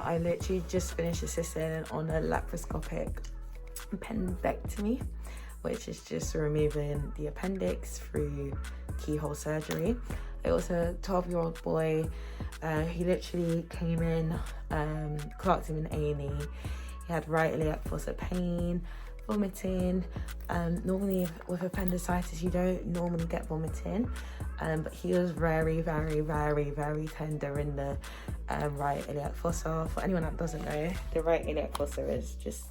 I literally just finished assisting on a laparoscopic appendectomy, which is just removing the appendix through keyhole surgery. It was a 12-year-old boy. He literally came in, clocked him in A&E. He had right iliac fossa pain, vomiting. Normally with appendicitis you don't normally get vomiting, but he was very tender in the right iliac fossa. For anyone that doesn't know, the right iliac fossa is just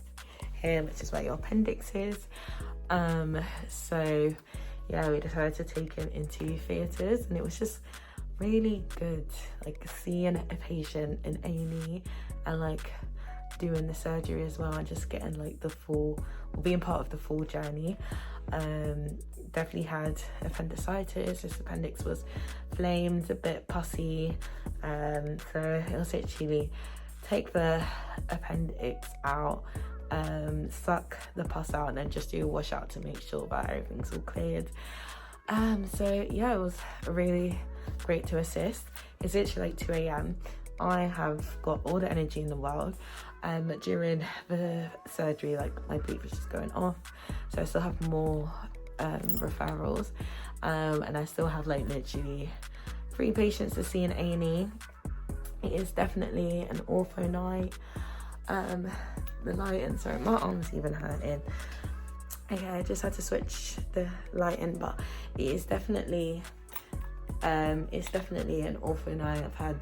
here, which is where your appendix is. So yeah, we decided to take him into theatres, and it was just really good, like seeing a patient in A&E and like doing the surgery as well, and just getting like the full, or being part of the full journey. Definitely had appendicitis. This appendix was flamed, a bit pussy, so it was literally take the appendix out, suck the pus out, and then just do a washout to make sure that everything's all cleared. So yeah, it was really great to assist. It's literally like 2 a.m. I have got all the energy in the world. During the surgery, like my bleep was just going off, so I still have more referrals, and I still have like literally 3 patients to see in A&E. It is definitely an ortho night. The lighting, sorry, my arm's even hurting. Okay, I just had to switch the lighting, but it is definitely an ortho night. I've had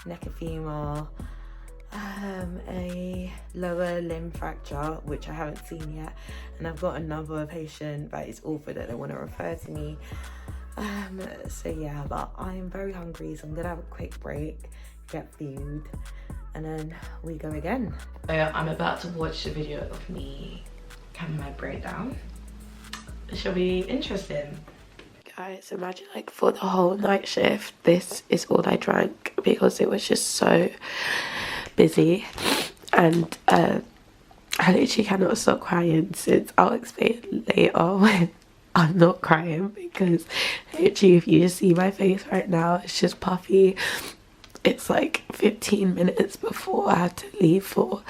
neck femur, a lower limb fracture, which I haven't seen yet, and I've got another patient that is ortho that they want to refer to me. So yeah, but I'm very hungry, so I'm gonna have a quick break, get food, and then we go again. So I'm about to watch the video of me having my breakdown. It should be interesting. Guys, imagine like for the whole night shift, this is all I drank because it was just so busy, and I literally cannot stop crying since, I'll explain later when I'm not crying, because literally if you just see my face right now, it's just puffy. It's like 15 minutes before I had to leave for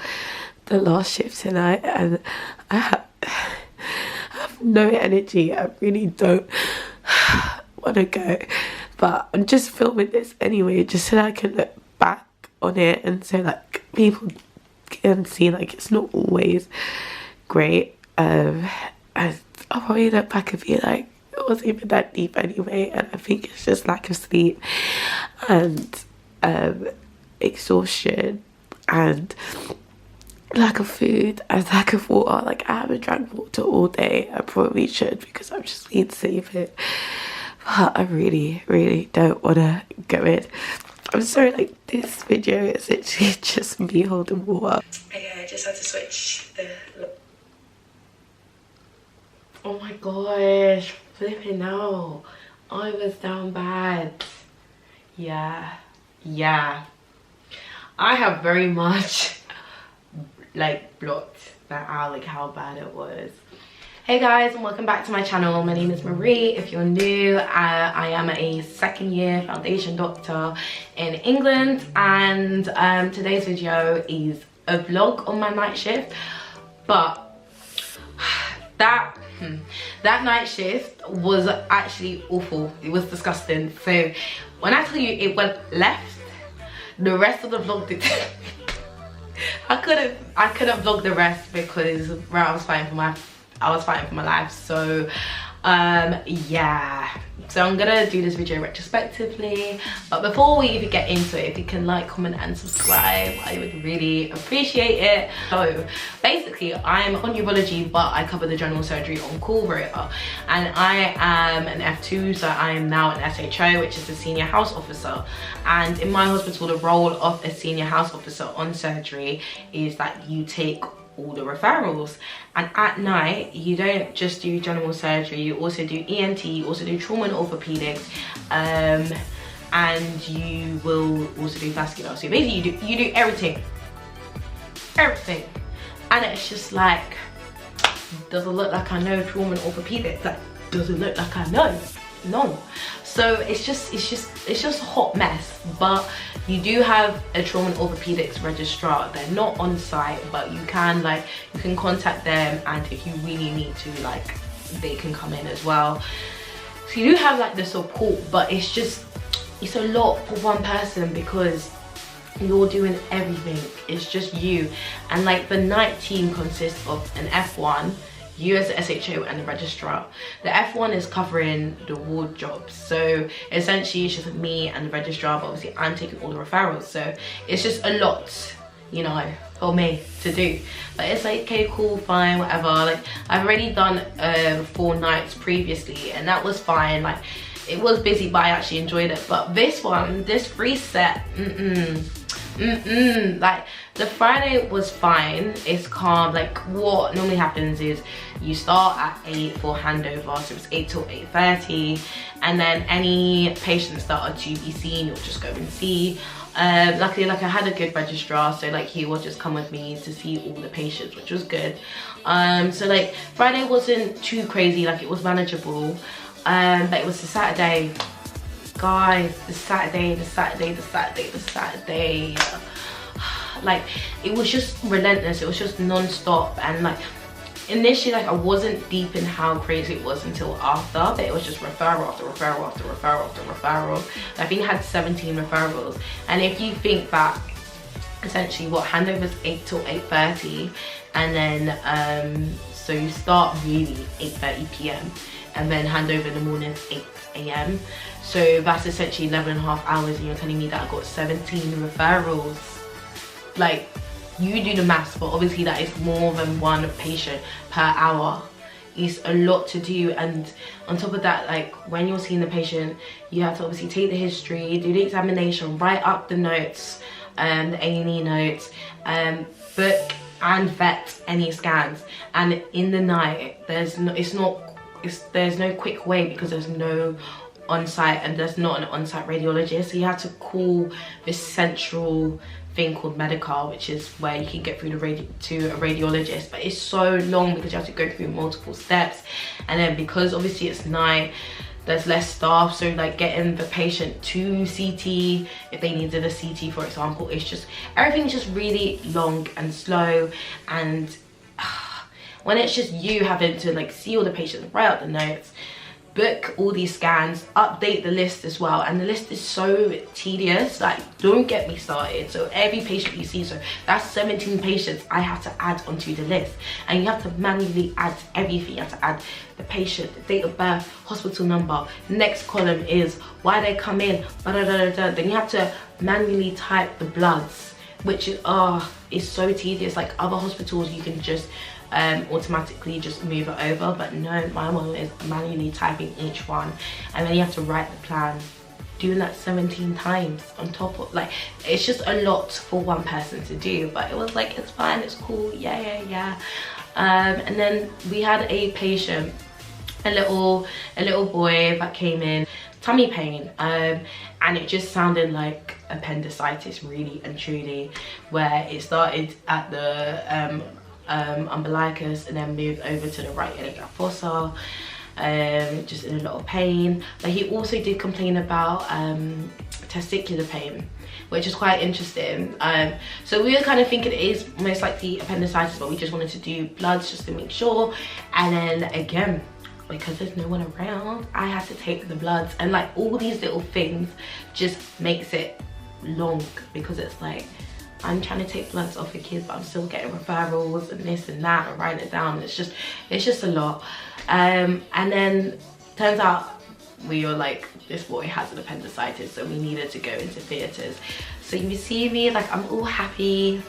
the last shift tonight, and I have no energy. I really don't want to go, but I'm just filming this anyway, just so that I can look back on it, and so like people can see like it's not always great. And I'll probably look back and be like, it wasn't even that deep anyway, and I think it's just lack of sleep and exhaustion and lack of food and lack of water. Like I haven't drank water all day. I probably should, because I've just been sleeping, but I really don't want to go in. I'm sorry, like this video is literally just me holding water. Okay, I just had to switch the... Oh my gosh, flipping out. I was down bad. Yeah. I have very much like blocked that out, like how bad it was. Hey guys, and welcome back to my channel. My name is Marie. If you're new, I am a second-year foundation doctor in England, and today's video is a vlog on my night shift. But that night shift was actually awful. It was disgusting. So when I tell you it went left, the rest of the vlog did. I couldn't vlog the rest because I was fighting for my life. So yeah, so I'm gonna do this video retrospectively, but before we even get into it, if you can like, comment and subscribe, I would really appreciate it. So basically I'm on urology, but I cover the general surgery on call rota, and I am an F2, so I am now an SHO, which is a senior house officer. And in my hospital, the role of a senior house officer on surgery is that you take all the referrals, and at night you don't just do general surgery, you also do ENT, you also do trauma and orthopedics, and you will also do vascular. So basically you do everything, and it's just like, does it look like I know trauma and orthopedics? Like, does it look like I know? No. So it's just a hot mess. But you do have a trauma and orthopedics registrar. They're not on site, but you can contact them, and if you really need to, like, they can come in as well. So you do have like the support, but it's a lot for one person because you're doing everything. It's just you, and like the night team consists of an F1, you as the SHO, and the registrar. The F1 is covering the ward jobs, so essentially it's just me and the registrar, but obviously I'm taking all the referrals, so it's just a lot, you know, for me to do. But it's like, okay, cool, fine, whatever. Like, I've already done 4 nights previously, and that was fine. Like, it was busy, but I actually enjoyed it. But this one, this reset, like, the Friday was fine, it's calm. Like, what normally happens is you start at 8 for handover, so it's 8 till 8:30, and then any patients that are to be seen, you'll just go and see. Luckily, like, I had a good registrar, so like he will just come with me to see all the patients, which was good. So like Friday wasn't too crazy, like it was manageable, but it was the Saturday, guys, the Saturday, like, it was just relentless. It was just non-stop, and like initially, like, I wasn't deep in how crazy it was until after, but it was just referral after referral after referral after referral. I think I had 17 referrals, and if you think back, essentially what handover's 8 till 8:30, and then so you start really 8:30 p.m. and then handover in the morning is 8 a.m. so that's essentially 11.5 hours, and you're telling me that I got 17 referrals. Like, you do the maths, but obviously that is more than one patient per hour. It's a lot to do, and on top of that, like, when you're seeing the patient, you have to obviously take the history, do the examination, write up the notes, the A&E notes, book and vet any scans. And in the night, there's no quick way because there's no on-site, and there's not an on-site radiologist, so you have to call this central thing called Medical, which is where you can get through to a radiologist, but it's so long because you have to go through multiple steps. And then because obviously it's night, there's less staff, so like getting the patient to CT, if they needed a CT for example, it's just, everything's just really long and slow. And when it's just you having to like see all the patients, write out the notes, book all these scans, update the list as well, and the list is so tedious, like, don't get me started. So every patient you see, so that's 17 patients I have to add onto the list, and you have to manually add everything. You have to add the patient, the date of birth, hospital number. Next column is why they come in, then you have to manually type the bloods, which is so tedious. Like, other hospitals you can just automatically just move it over, but no, my one is manually typing each one, and then you have to write the plan, doing that 17 times on top of, like, it's just a lot for one person to do. But it was like, it's fine, it's cool, yeah. And then we had a patient, a little boy that came in, tummy pain, and it just sounded like appendicitis, really and truly, where it started at the umbilicus and then moved over to the right iliac fossa, just in a lot of pain. But he also did complain about testicular pain, which is quite interesting. So we were kind of thinking it is most likely appendicitis, but we just wanted to do bloods just to make sure. And then again, because there's no one around, I had to take the bloods, and like all these little things just makes it long, because it's like, I'm trying to take bloods off the kids, but I'm still getting referrals and this and that and writing it down. It's just a lot. And then turns out we were like, this boy has an appendicitis, so we needed to go into theatres. So you see me, like, I'm all happy,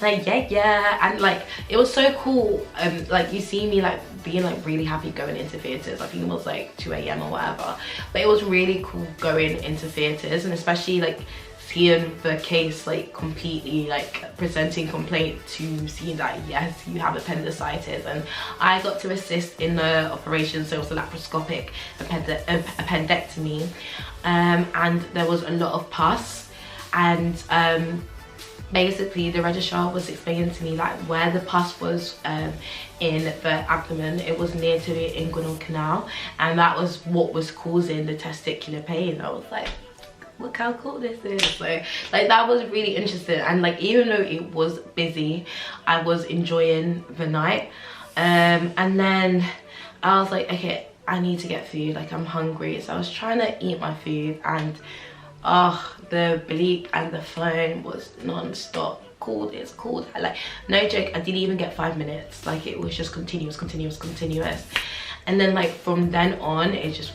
like, yeah, and like it was so cool. Like, you see me like being like really happy going into theatres. I think it was like 2 a.m. or whatever, but it was really cool going into theatres, and especially like seeing the case like completely like presenting complaint to seeing that yes, you have appendicitis. And I got to assist in the operation, so it was a laparoscopic appendectomy, and there was a lot of pus, and basically the registrar was explaining to me like where the pus was in the abdomen. It was near to the inguinal canal, and that was what was causing the testicular pain. I was like, look how cool this is. So like that was really interesting, and like even though it was busy, I was enjoying the night. And then I was like, okay, I need to get food, like I'm hungry. So I was trying to eat my food, and the bleep and the phone was non-stop. Called, like no joke, I didn't even get 5 minutes. Like it was just continuous. And then like from then on, it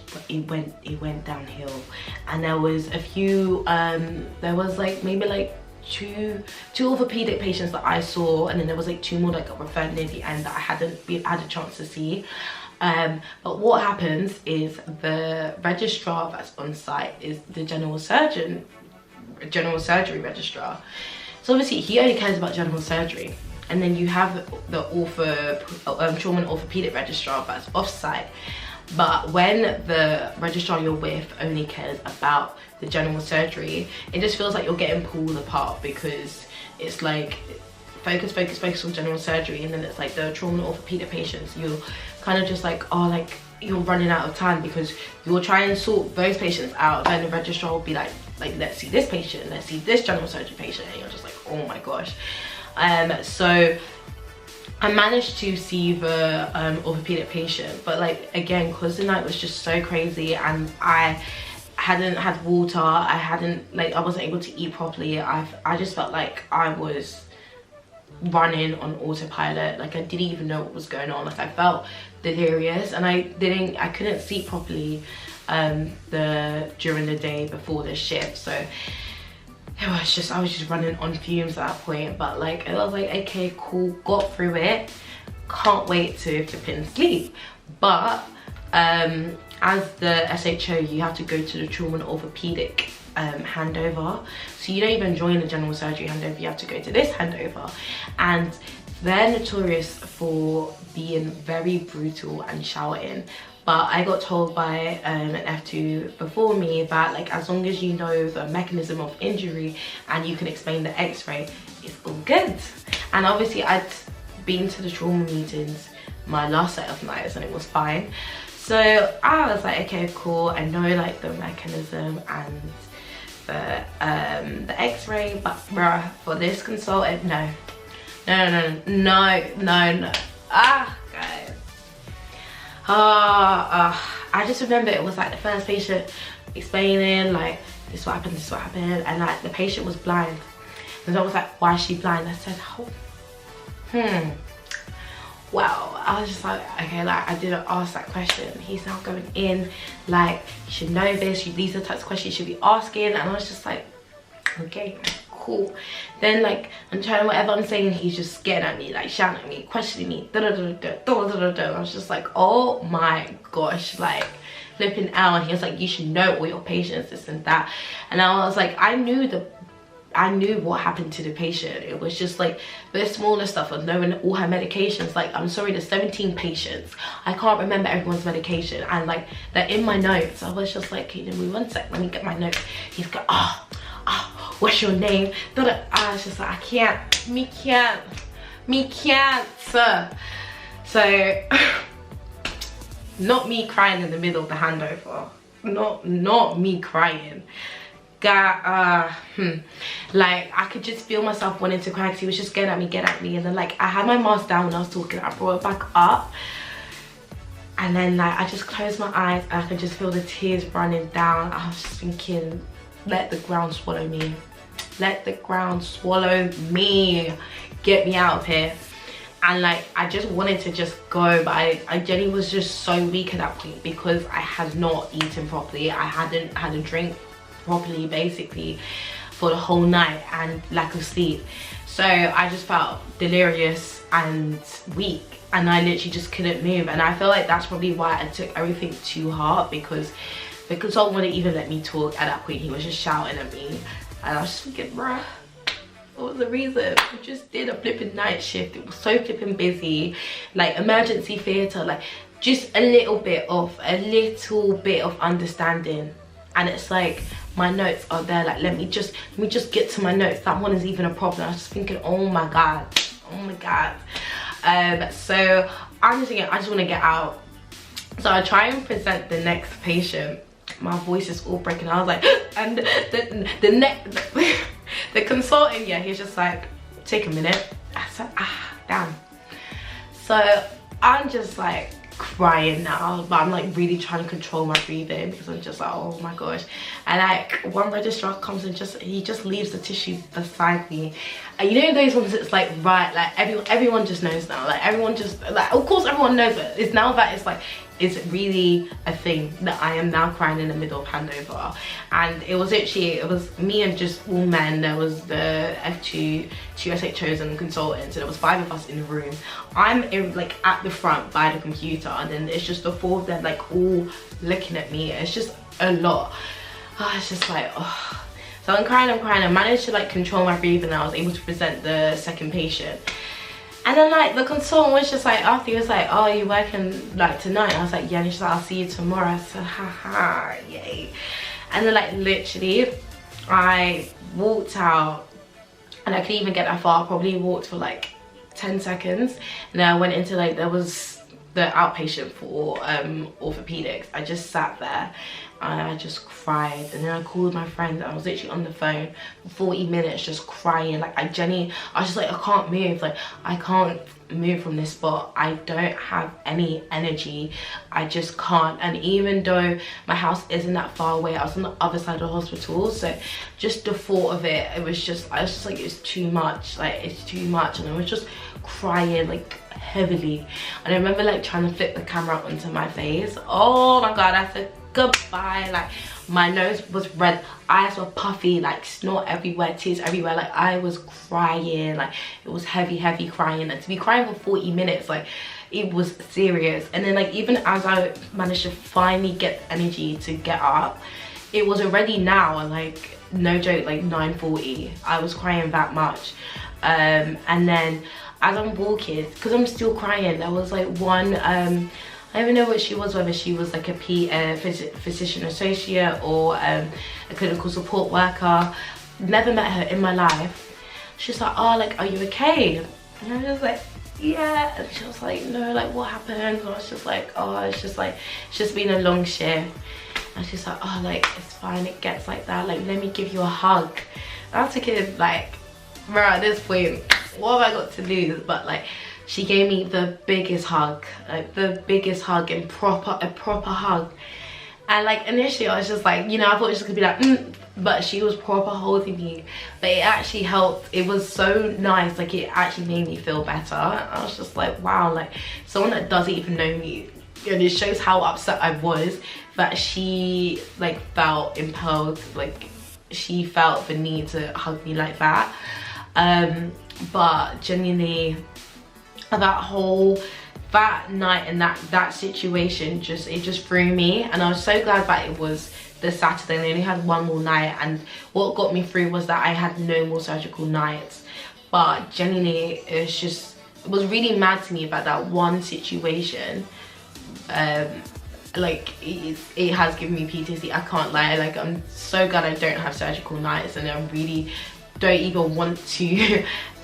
went downhill. And there was a few there was like maybe like two orthopedic patients that I saw, and then there was like 2 more that got referred near the end that I hadn't had a chance to see. But what happens is the registrar that's on site is the general surgery registrar. So obviously he only cares about general surgery, and then you have the trauma and orthopedic registrar that's off site. But when the registrar you're with only cares about the general surgery, it just feels like you're getting pulled apart, because it's like focus on general surgery, and then it's like the trauma and orthopedic patients, you're kind of just like, oh, like you're running out of time, because you'll try and sort those patients out, then the registrar will be like let's see this patient, let's see this general surgery patient, and you're just like, oh my gosh. So I managed to see the orthopedic patient, but like again, because the night was just so crazy and I hadn't had water, I wasn't able to eat properly. I just felt like I was running on autopilot. Like I didn't even know what was going on. Like I felt delirious, and I couldn't sleep properly during the day before the shift. So I was just running on fumes at that point. But like I was like, okay, cool, got through it, can't wait to flip sleep. But as the SHO, you have to go to the trauma and orthopedic handover. So you don't even join the general surgery handover, you have to go to this handover. And they're notorious for being very brutal and shouting. But I got told by an F2 before me that like as long as you know the mechanism of injury and you can explain the x-ray, it's all good. And obviously I'd been to the trauma meetings my last set of nights and it was fine. So I was like, okay, cool, I know like the mechanism and the x-ray, but bruh, for this consultant, no. Guys. I just remember it was like the first patient explaining like this is what happened, and like the patient was blind, and I was like, why is she blind? I said, oh, well, I was just like, okay, like I didn't ask that question. He's now going in like, you should know this, these are the types of questions you should be asking. And I was just like, okay, cool. Then like I'm trying, whatever I'm saying, he's just getting at me, like shouting at me, questioning me, I was just like, oh my gosh, like flipping out. And he was like, you should know all your patients, this and that. And I was like, I knew what happened to the patient. It was just like the smaller stuff of knowing all her medications. Like, I'm sorry, there's 17 patients. I can't remember everyone's medication. And like, they're in my notes. I was just like, can you give me 1 sec? Let me get my notes. He's got, what's your name? I was just like, I can't, me can't. So, not me crying in the middle of the handover. Not me crying. Like I could just feel myself wanting to cry because he was just getting at me, and then like I had my mask down when I was talking, I brought it back up, and then like I just closed my eyes and I could just feel the tears running down. I was just thinking, let the ground swallow me, let the ground swallow me, get me out of here. And like I just wanted to just go, but I genuinely was just so weak at that point because I had not eaten properly, I hadn't had a drink properly basically for the whole night, and lack of sleep. So I just felt delirious and weak, and I literally just couldn't move. And I feel like that's probably why I took everything to heart, because the consultant wouldn't even let me talk at that point. He was just shouting at me, and I was just thinking, bruh, what was the reason? We just did a flipping night shift. It was so flipping busy, like emergency theatre, like just a little bit of understanding. And it's like my notes are there. Like, let me just get to my notes. That one is even a problem. I was just thinking, oh my god. So I'm just thinking, I just want to get out. So I try and present the next patient. My voice is all breaking. I was like, and the consultant, yeah, he's just like, take a minute. I said, damn. So I'm just like crying now, but I'm like really trying to control my breathing because I'm just like, oh my gosh. And like one registrar comes and he just leaves the tissue beside me, and you know those ones, it's like, right, like everyone just knows now, like everyone just, like, of course everyone knows it. It's now that it's like, it's really a thing that I am now crying in the middle of handover. And it was me and just all men. There was the two SHOs and consultants, and there was 5 of us in the room. I'm like at the front by the computer, and then it's just the 4 of them like all looking at me. It's just a lot. It's just like, oh. So I'm crying. I managed to like control my breathing, and I was able to present the second patient. And then like the consultant was just like, after, he was like, oh, you working like tonight? I was like, yeah. And she's like, I'll see you tomorrow. I said, haha, yay. And then like literally I walked out, and I couldn't even get that far. I probably walked for like 10 seconds, and then I went into like, there was the outpatient for orthopedics. I just sat there and I just cried, and then I called my friend. I was literally on the phone for 40 minutes just crying. Like I was just like, I can't move, like I can't move from this spot. I don't have any energy, I just can't. And even though my house isn't that far away, I was on the other side of the hospital, so just the thought of it, I was just like, it's too much, like it's too much. And I was just crying like heavily, and I remember like trying to flip the camera onto my face. Oh my god, I said goodbye. Like my nose was red, eyes were puffy, like snot everywhere, tears everywhere. Like I was crying, like it was heavy crying. And to be crying for 40 minutes, like it was serious. And then like even as I managed to finally get energy to get up, it was already now like, no joke, like 9:40. I was crying that much. And then as I'm walking, because I'm still crying, there was like one, I don't even know what she was, whether she was like a physician associate or a clinical support worker. Never met her in my life. She's like, oh, like, are you okay? And I was like, yeah. And she was like, no, like, what happened? And I was just like, oh, it's just been a long shift. And she's like, oh, like, it's fine, it gets like that, like, let me give you a hug. And I took it like, bro, at this point, what have I got to lose? But like, she gave me the biggest hug, like the biggest hug, and a proper hug. And like initially I was just like, you know, I thought it was just gonna be like, but she was proper holding me. But it actually helped. It was so nice, like it actually made me feel better. I was just like, wow, like someone that doesn't even know me, and it shows how upset I was, that she like felt impelled, like she felt the need to hug me like that. But genuinely, that night and that situation, it just threw me. And I was so glad that it was the Saturday and they only had one more night, and what got me through was that I had no more surgical nights. But genuinely, it was really mad to me about that one situation. Like it has given me PTSD, I can't lie. Like I'm so glad I don't have surgical nights, and I really don't even want to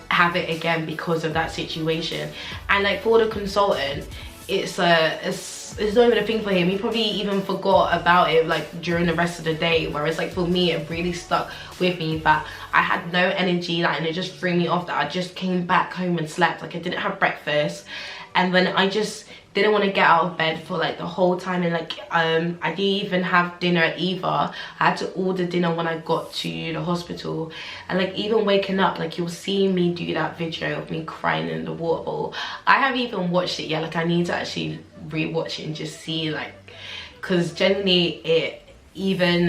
have it again because of that situation. And like for the consultant, it's not even a thing for him. He probably even forgot about it like during the rest of the day, whereas like for me, it really stuck with me that I had no energy, like, and it just threw me off that I just came back home and slept. Like I didn't have breakfast, and then I just didn't want to get out of bed for like the whole time. And like I didn't even have dinner either. I had to order dinner when I got to the hospital. And like even waking up, like you'll see me do that video of me crying in the water bowl. I haven't even watched it yet. Like I need to actually rewatch it and just see, like, because generally it, even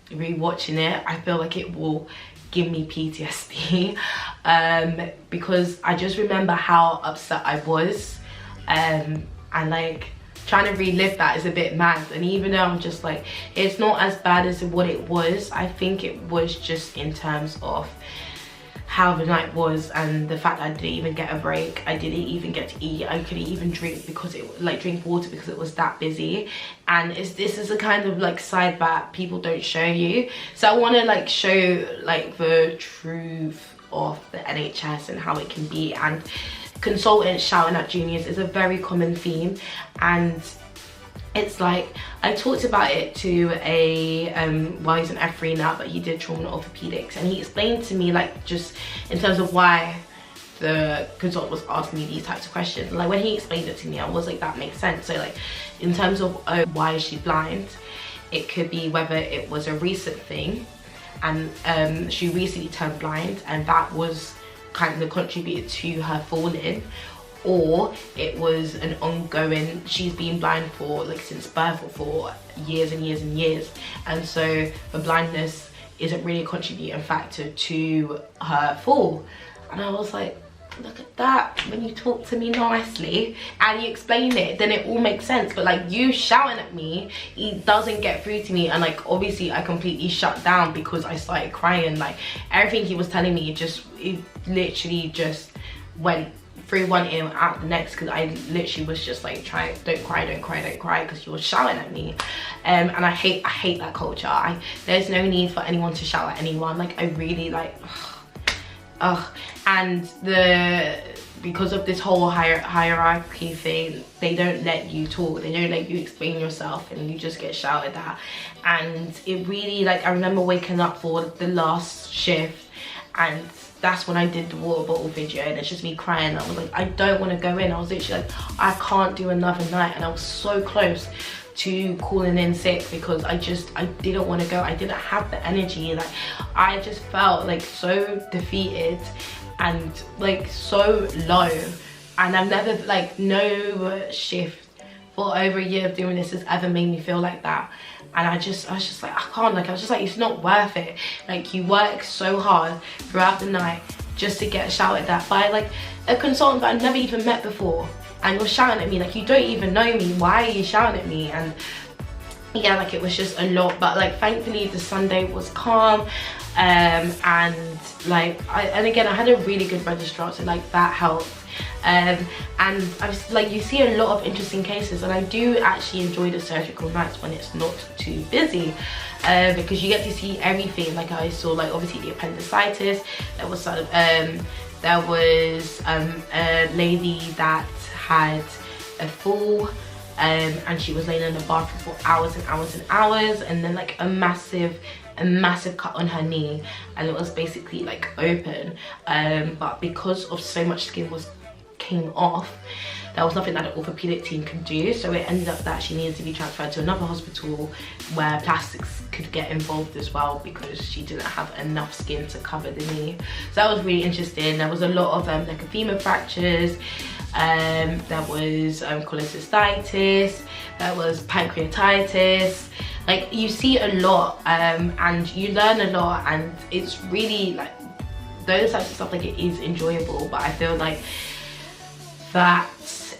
rewatching it, I feel like it will give me PTSD. Because I just remember how upset I was. And like trying to relive that is a bit mad. And even though I'm just like, it's not as bad as what it was, I think it was just in terms of how the night was, and the fact that I didn't even get a break. I didn't even get to eat. I couldn't even drink because drink water because it was that busy. And this is a kind of like side that people don't show you. So I want to like show like the truth of the NHS and how it can be. And consultants shouting at juniors is a very common theme, and it's like, I talked about it to a well, he's an F3 now, but he did trauma and orthopedics, and he explained to me like just in terms of why the consultant was asking me these types of questions. Like when he explained it to me, I was like, that makes sense. So like in terms of why is she blind, it could be whether it was a recent thing and she recently turned blind and that was kind of contributed to her falling, or it was an ongoing, she's been blind for like since birth or for years and years and years, and so the blindness isn't really a contributing factor to her fall. And I was like, look at that, when you talk to me nicely and you explain it, then it all makes sense. But like you shouting at me, it doesn't get through to me. And like obviously I completely shut down because I started crying. Like everything he was telling me, it literally just went through one ear out the next, because I literally was just like, don't cry, because you were shouting at me. And I hate that culture. There's no need for anyone to shout at anyone. Like I really like, and because of this whole hierarchy thing, they don't let you talk, they don't let you explain yourself, and you just get shouted at. And it really, like, I remember waking up for the last shift, and that's when I did the water bottle video, and it's just me crying. I was like, I don't want to go in. I was literally like, I can't do another night. And I was so close to calling in sick because I didn't want to go. I didn't have the energy. Like I just felt like so defeated and like so low. And I've never, like, no shift for over a year of doing this has ever made me feel like that. And I was just like, I can't, like, I was just like, it's not worth it. Like, you work so hard throughout the night just to get shouted at by like a consultant that I've never even met before, and you're shouting at me like you don't even know me. Why are you shouting at me? And yeah, like it was just a lot. But like thankfully the Sunday was calm, and like and again I had a really good registrar, so like that helped. And I was like, you see a lot of interesting cases, and I do actually enjoy the surgical nights when it's not too busy, because you get to see everything. Like I saw, like, obviously the appendicitis. There was sort of a lady that had a fall, and she was laying in the bathroom for hours and hours and hours, and then like a massive cut on her knee, and it was basically like open, but because of so much skin came off, there was nothing that the orthopedic team could do, so it ended up that she needed to be transferred to another hospital where plastics could get involved as well, because she didn't have enough skin to cover the knee. So that was really interesting. There was a lot of like femur fractures, there was cholecystitis, there was pancreatitis. Like, you see a lot, and you learn a lot, and it's really like those types of stuff, like, it is enjoyable. But I feel like that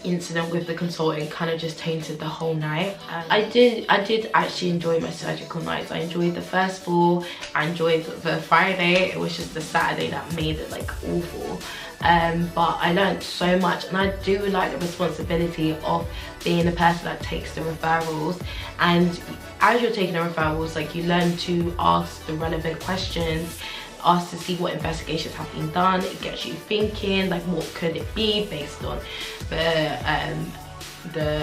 incident with the consultant kind of just tainted the whole night. I did actually enjoy my surgical nights. I enjoyed the first 4, I enjoyed the Friday. It was just the Saturday that made it like awful. But I learned so much, and I do like the responsibility of being the person that takes the referrals. And as you're taking the referrals, like, you learn to ask the relevant questions, ask to see what investigations have been done. It gets you thinking, like, what could it be based on the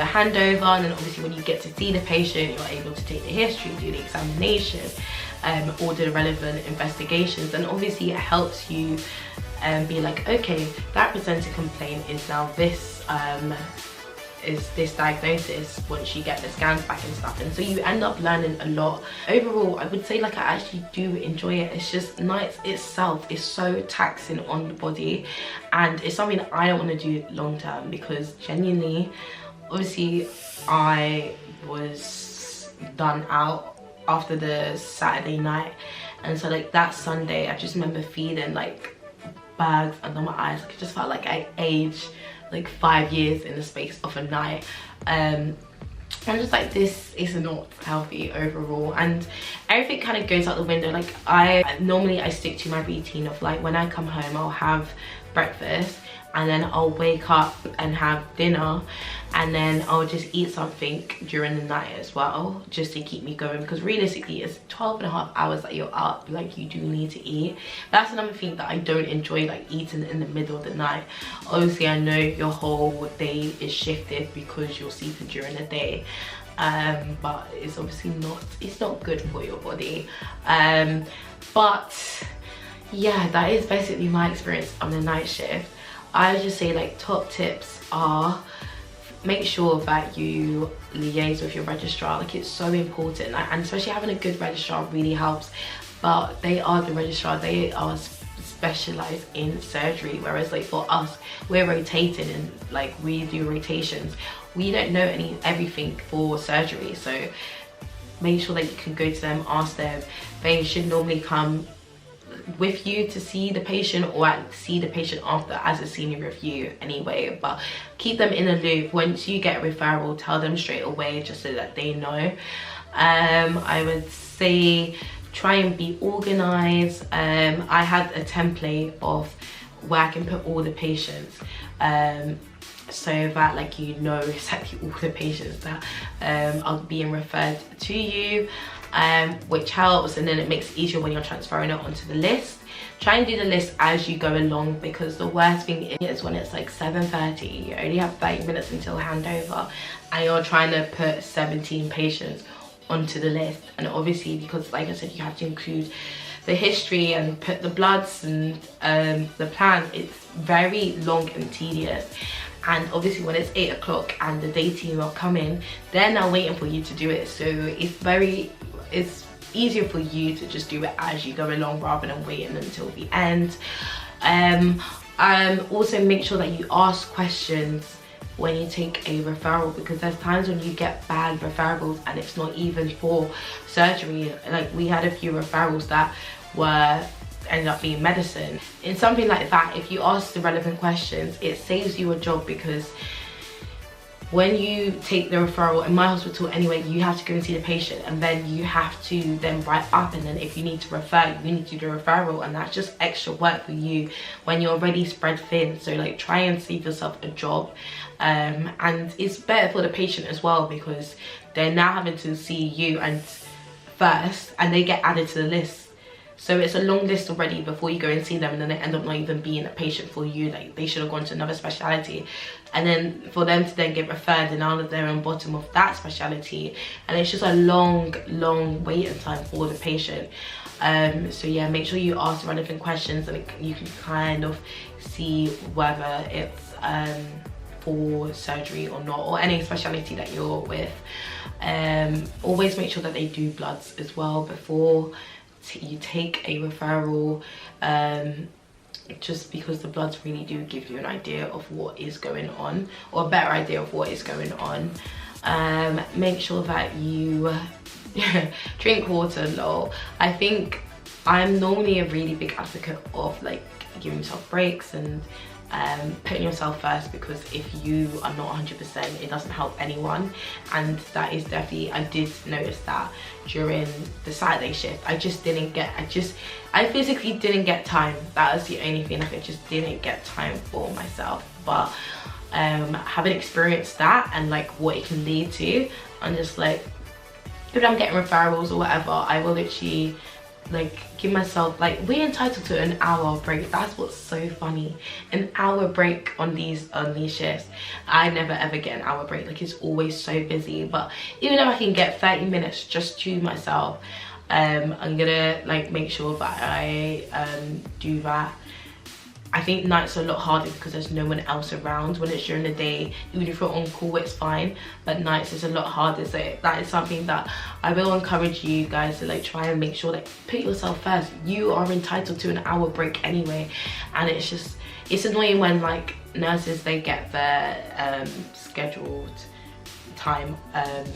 handover. And then obviously when you get to see the patient, you're able to take the history, do the examination, order the relevant investigations. And obviously it helps you be like, okay, that presented complaint is now this diagnosis once you get the scans back and stuff. And so you end up learning a lot. Overall, I would say, like, I actually do enjoy it. It's just nights itself is so taxing on the body, and it's something that I don't want to do long term, because genuinely, obviously I was done out after the Saturday night, and so like that Sunday I just remember feeling like bags under my eyes. Like, it just felt like I aged like 5 years in the space of a night. I'm just like, this is not healthy overall, and everything kind of goes out the window. Like I stick to my routine of like, when I come home I'll have breakfast, and then I'll wake up and have dinner, and then I'll just eat something during the night as well, just to keep me going, because realistically it's 12.5 hours that you're up. Like, you do need to eat. That's another thing that I don't enjoy, like eating in the middle of the night. Obviously I know your whole day is shifted because you're sleeping during the day, but it's obviously not good for your body. But yeah, that is basically my experience on the night shift. I just say, like, top tips are, make sure that you liaise with your registrar. Like, it's so important, and especially having a good registrar really helps. But they are the registrar, they are specialized in surgery, whereas like for us, we're rotating, and like we do rotations. We don't know everything for surgery, so make sure that you can go to them, ask them. They should normally come with you to see the patient, or see the patient after as a senior review anyway, but keep them in a loop. Once you get a referral, tell them straight away, just so that they know. I would say try and be organized. I had a template of where I can put all the patients, so that like you know exactly all the patients that are being referred to you, which helps, and then it makes it easier when you're transferring it onto the list. Try and do the list as you go along, because the worst thing is when it's like 7:30, you only have 30 minutes until handover, and you're trying to put 17 patients onto the list. And obviously, because like I said, you have to include the history and put the bloods and the plan, it's very long and tedious. And obviously when it's 8 o'clock and the day team are coming, they're now waiting for you to do it, so it's easier for you to just do it as you go along rather than waiting until the end. Also make sure that you ask questions when you take a referral, because there's times when you get bad referrals and it's not even for surgery. Like, we had a few referrals that ended up being medicine. In something like that, if you ask the relevant questions, it saves you a job, because when you take the referral in my hospital anyway, you have to go and see the patient, and then you have to then write up, and then if you need to refer, you need to do the referral, and that's just extra work for you when you're already spread thin. So like, try and save yourself a job, and it's better for the patient as well, because they're now having to see you and first, and they get added to the list. So it's a long list already before you go and see them, and then they end up not even being a patient for you. Like, they should have gone to another speciality, and then for them to then get referred, and now that they're on bottom of that speciality, and it's just a long waiting time for the patient. So yeah, make sure you ask relevant questions, and you can kind of see whether it's for surgery or not, or any speciality that you're with. Always make sure that they do bloods as well before you take a referral, just because the bloods really do give you an idea of what is going on, or a better idea of what is going on. Make sure that you drink water. I think I'm normally a really big advocate of like giving yourself breaks and putting yourself first, because if you are not 100%, it doesn't help anyone. And that is definitely, I did notice that during the Saturday shift, I physically didn't get time. That was the only thing. Like, I just didn't get time for myself. But having experienced that and like what it can lead to, I'm just like, if I'm getting referrals or whatever, I will literally like give myself, like, we're entitled to an hour break. That's what's so funny, an hour break on these shifts. I never ever get an hour break. Like, it's always so busy. But even if I can get 30 minutes just to myself, I'm gonna like make sure that I do that. I think nights are a lot harder because there's no one else around. When it's during the day, even if you're on call, it's fine, but nights is a lot harder. So that is something that I will encourage you guys to like try and make sure that put yourself first. You are entitled to an hour break anyway, and it's annoying when like nurses, they get their scheduled time,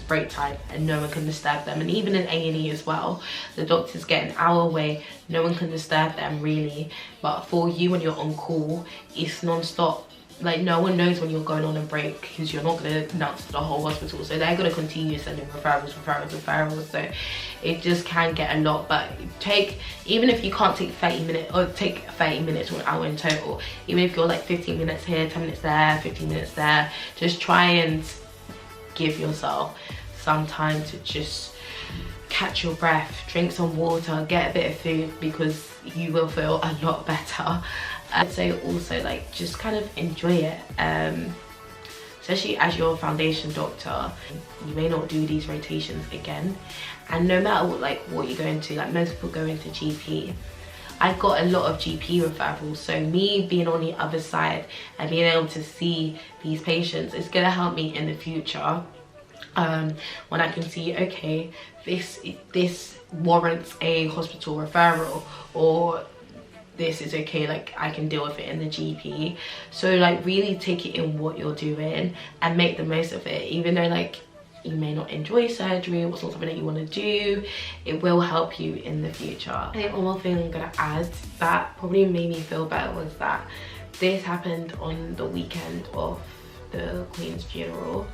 break time, and no one can disturb them. And even in A&E as well, the doctors get an hour away, no one can disturb them really. But for you, when you're on call, it's non-stop. like no one knows when you're going on a break, because you're not going to announce to the whole hospital, so they're going to continue sending referrals. So it just can get a lot. But even if you can't take 30 minutes or take 30 minutes or an hour in total, even if you're like 15 minutes here, 10 minutes there, 15 minutes there, just try and give yourself some time to just catch your breath, drink some water, get a bit of food, because you will feel a lot better. I'd say also like just kind of enjoy it, especially as your foundation doctor. You may not do these rotations again, and no matter what you go into, like most people go into GP. I got a lot of GP referrals, so me being on the other side and being able to see these patients is gonna help me in the future, when I can see, okay, this warrants a hospital referral, or this is okay, like I can deal with it in the GP. So like really take it in what you're doing and make the most of it, even though like you may not enjoy surgery or it's not something that you want to do, it will help you in the future. I think one more thing I'm gonna add that probably made me feel better was that this happened on the weekend of the Queen's funeral.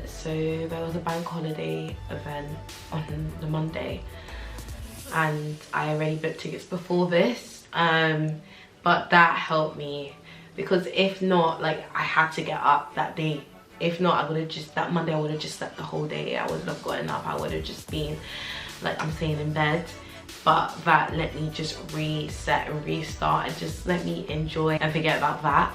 So there was a bank holiday event on the Monday, and I already booked tickets before this, but that helped me, because if not, like I had to get up that day. If not, I would have just, that Monday I would have just slept the whole day. I wouldn't have gotten up. I would have just been like I'm saying in bed. But that let me just reset and restart and just let me enjoy and forget about that.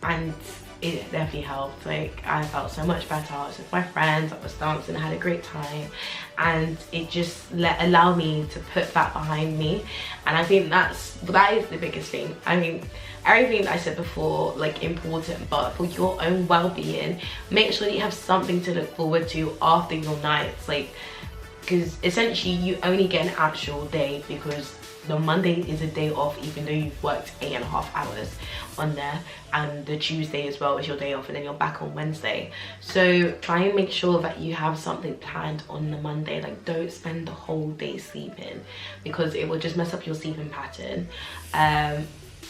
And it definitely helped. Like I felt so much better. I was with my friends, I was dancing, I had a great time, and it just allowed me to put that behind me. And I think that is the biggest thing. I mean, everything that I said before, like important, but for your own well-being, make sure that you have something to look forward to after your nights, like, because essentially you only get an actual day, because the Monday is a day off, even though you've worked 8.5 hours on there, and the Tuesday as well is your day off, and then you're back on Wednesday. So try and make sure that you have something planned on the Monday. Like don't spend the whole day sleeping, because it will just mess up your sleeping pattern.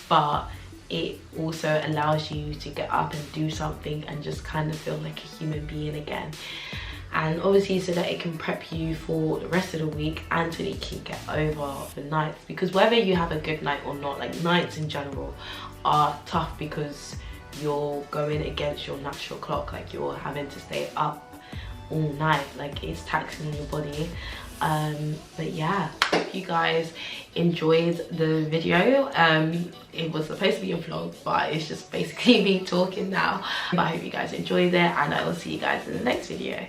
But it also allows you to get up and do something and just kind of feel like a human being again. And obviously so that it can prep you for the rest of the week and so that you can get over the nights, because whether you have a good night or not, like nights in general are tough because you're going against your natural clock, like you're having to stay up all night, like it's taxing your body. But yeah, hope you guys enjoyed the video. It was supposed to be a vlog, but it's just basically me talking now. But I hope you guys enjoyed it, and I will see you guys in the next video.